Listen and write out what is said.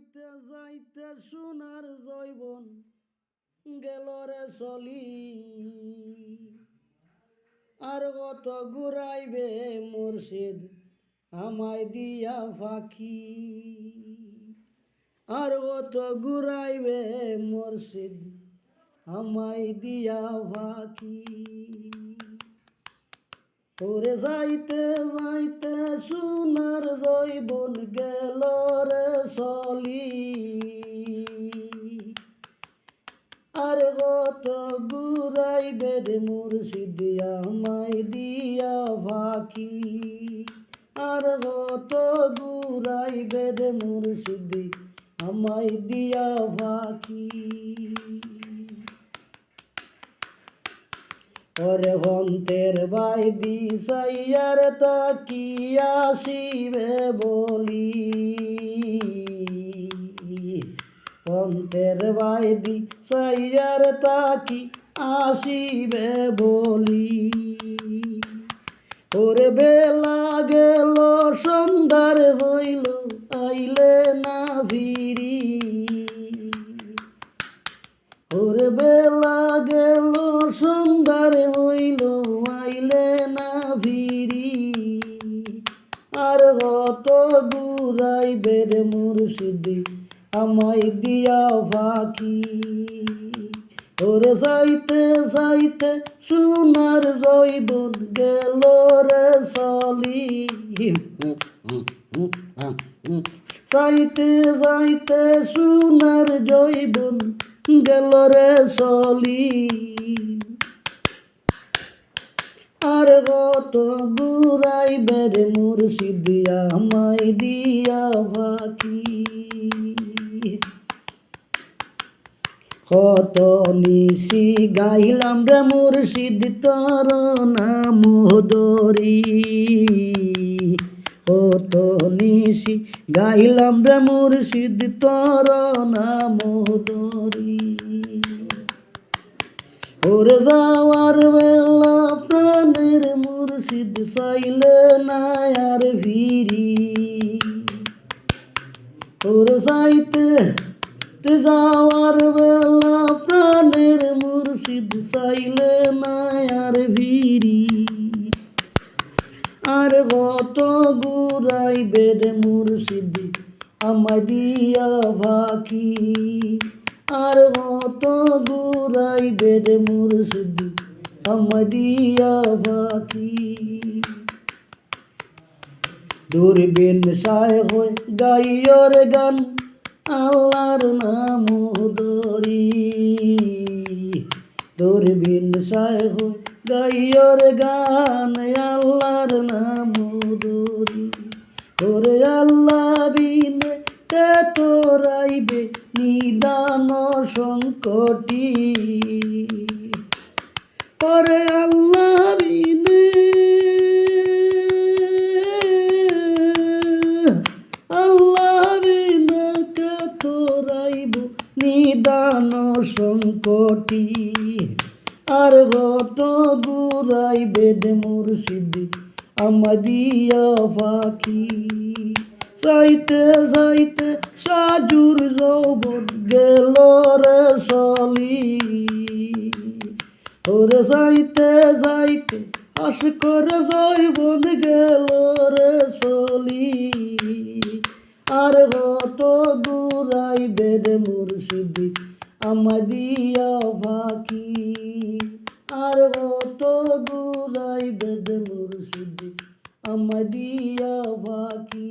যাইতে যাইতে সোনার জৈবন গেল রে চলি, আর কত ঘুরাইবে মুর্শিদ আমায় দিয়া ফাঁকি, আর কত ঘুরাইবে মুর্শিদ আমায় দিয়া ফাঁকি। ওরে যাইতে যাইতে সোনার জৈবন গেল রে চলি, আর কত ঘুরাইবে রে মুর্শিদ আমায় দিয়া ফাঁকি, আর কত ঘুরাইবে রে মুর্শিদ আমায় দিয়া ফাঁকি। ওরে হন্তের বাইদি সাইয়ার তাকি আসিবে বলি, হন্তের বাইদি সাইয়ার তাকি আসিবে বলি। ওরে বেলা গেল সন্ধ্যার হইল আইলে না ফিরি, ওরে বেলা গেল সন্ধ্যার হইল আইলে না ফিরি, আর কত ঘুরাইবে রে মুর্শিদ আমায় দিয়া ফাঁকি। ওরে যাইতে যাইতে সোনার জৈবন গেল রে চলি, যাইতে যাইতে সোনার জৈবন গেল রে চলি, আর কত ঘুরাইবে রে মুর্শিদ আমায় দিয়া ফাঁকি। কত নিশি গাইলাম রে মুর্শিদ তোর নাম ধরি, কত নিশি গাইলাম রে মুর্শিদ তোর নাম ধরি। ওরে যাওয়ার বেলা প্রাণের মুর্শিদ চাইলে না আর ফিরি, ওরে যাইতে যাওয়ার বেলা প্রাণের মুর্শিদ চাইলে না আর ফিরি, আর কত ঘুরাইবে রে মুর্শিদ আমায় দিয়া ফাঁকি, আর কত ঘুরাইবে রে মুর্শিদ আমায় দিয়া ফাঁকি। দূরবীন সায় হয়ে গাইয়র গান আল্লাহর নাম ধরি, দূরবীন সায় হয়ে গাইয়র গান আল্লাহর নাম ধরি। ওরে আল্লাহ বিনে কে তোরাইবে নিদান সংকটি, ওরে আল্লাহ বিনে, আল্লাহ বিনে কে তোরাইব নিদান সংকটি, আর কত ঘুরাইবে রে মুর্শিদ আমায় দিয়া ফাঁকি। যাইতে যাইতে সাজুর যৌবন গেল রে চলি, ওরে যাইতে যাইতে আশিকর যৌবন গেল রে চলি, আর কত ঘুরাইবে রে মুর্শিদ আমায় দিয়া ফাঁকি, আর কত ঘুরাইবে রে মুর্শিদ আমায় দিয়া ফাঁকি।